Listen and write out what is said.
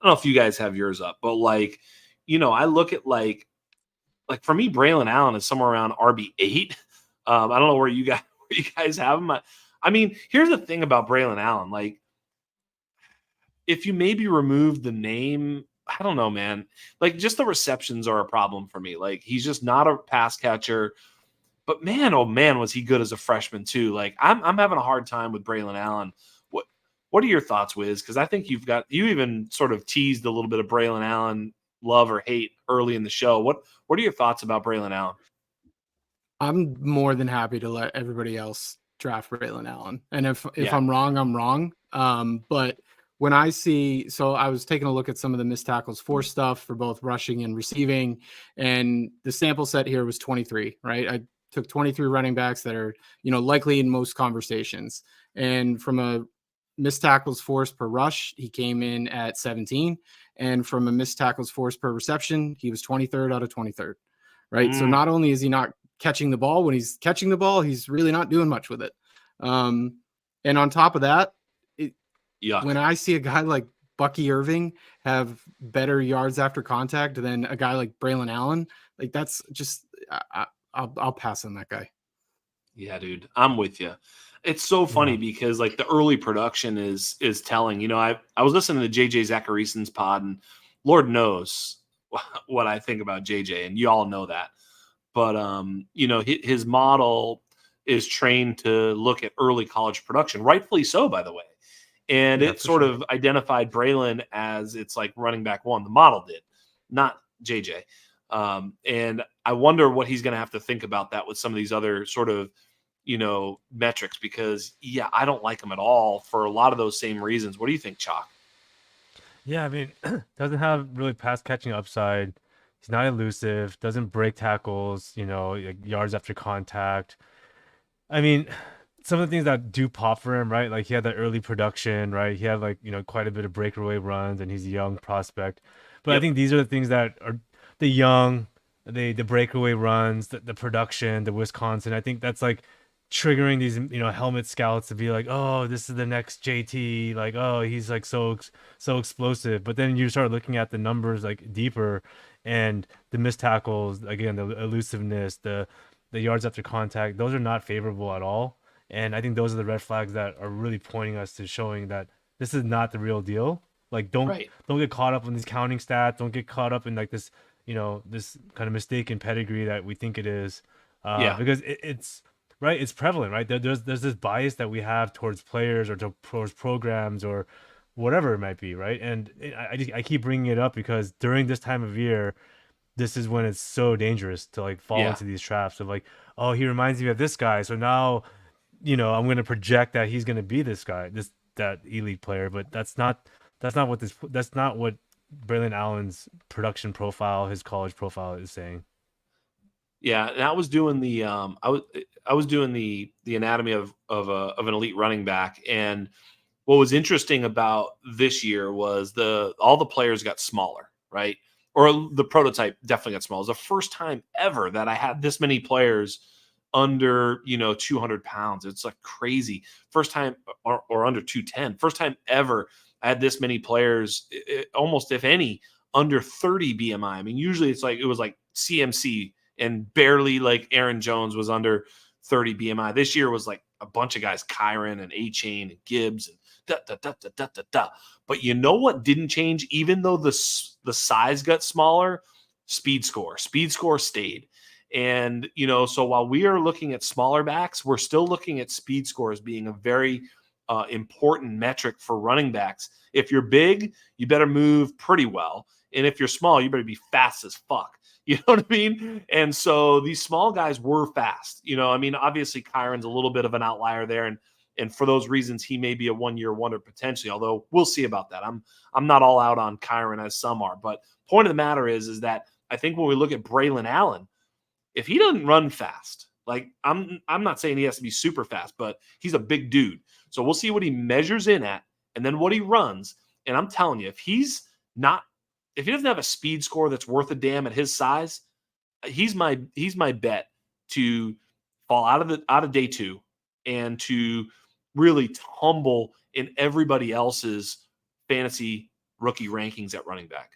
don't know if you guys have yours up, but like, I look at like for me, Braelon Allen is somewhere around RB8. I don't know where you guys have him. I mean, here's the thing about Braelon Allen. Like, if you maybe remove the name, I don't know, man. Like, just the receptions are a problem for me. Like, he's just not a pass catcher. But man, oh man, was he good as a freshman too? Like, I'm having a hard time with Braelon Allen. What are your thoughts, Wiz? Because I think you even sort of teased a little bit of Braelon Allen love or hate early in the show. What are your thoughts about Braelon Allen? I'm more than happy to let everybody else draft Braelon Allen. And if Yeah. I'm wrong, I'm wrong. But when I see, so I was taking a look at some of the missed tackles for stuff for both rushing and receiving, and the sample set here was 23, right? I took 23 running backs that are, likely in most conversations. And from a missed tackles forced per rush, he came in at 17. And from a missed tackles forced per reception, he was 23rd out of 23rd. Right. So Mm, not only is he not catching the ball, when he's catching the ball, he's really not doing much with it. And on top of that, when yuck. I see a guy like Bucky Irving have better yards after contact than a guy like Braelon Allen, like that's just I'll pass on that guy. Yeah, dude, I'm with you. It's so funny Yeah. because like the early production is telling. I was listening to JJ Zacharysen's pod, and Lord knows what I think about JJ, and you all know that. But his model is trained to look at early college production, rightfully so, by the way. And Yeah, it for sort sure. of identified Braylon as it's like running back one. The model did, not JJ. And I wonder what he's going to have to think about that with some of these other sort of metrics because yeah, I don't like him at all for a lot of those same reasons. What do you think, Chalk? Yeah, I mean, doesn't have really pass catching upside. He's not elusive, doesn't break tackles, like yards after contact. I mean, some of the things that do pop for him, right? Like he had that early production, right? He had like, quite a bit of breakaway runs and he's a young prospect. But I Yep. think these are the things that are the young, the breakaway runs, the production, the Wisconsin. I think that's like triggering these, helmet scouts to be like, oh, this is the next JT. Like, oh, he's like so explosive. But then you start looking at the numbers like deeper and the missed tackles, again, the elusiveness, the yards after contact, those are not favorable at all. And I think those are the red flags that are really pointing us to showing that this is not the real deal. Like Right. don't get caught up in these counting stats. Don't get caught up in like this, this kind of mistaken pedigree that we think it is. Yeah. Because it's right, it's prevalent, right? There's this bias that we have towards players or towards programs or whatever it might be, right? And I keep bringing it up because during this time of year, this is when it's so dangerous to like fall Yeah. into these traps of like, oh, he reminds me of this guy, so now, I'm going to project that he's going to be this guy, that elite player, but that's not what Braylon Allen's production profile, his college profile is saying. Yeah, and I was doing I was doing the anatomy of an elite running back, and what was interesting about this year was all the players got smaller, right? Or the prototype definitely got smaller. It was the first time ever that I had this many players under 200 pounds. It's like crazy. First time or under 210. First time ever I had this many players, almost if any, under 30 BMI. I mean, usually it was like CMC and barely like Aaron Jones was under 30 BMI. This year was like a bunch of guys, Kyron and A Chain and Gibbs and da, da, da, da, da, da, da. But you know what didn't change, even though the size got smaller? Speed score. Speed score stayed. And, so while we are looking at smaller backs, we're still looking at speed score as being a very important metric for running backs. If you're big, you better move pretty well. And if you're small, you better be fast as fuck. You know what I mean? And so these small guys were fast. I mean, obviously Kyron's a little bit of an outlier there, and for those reasons, he may be a one-year wonder potentially. Although we'll see about that. I'm not all out on Kyron as some are, but point of the matter is that I think when we look at Braelon Allen, if he doesn't run fast, like I'm not saying he has to be super fast, but he's a big dude. So we'll see what he measures in at, and then what he runs. And I'm telling you, if he doesn't have a speed score that's worth a damn at his size, he's my bet to fall out of day two and to really tumble in everybody else's fantasy rookie rankings at running back.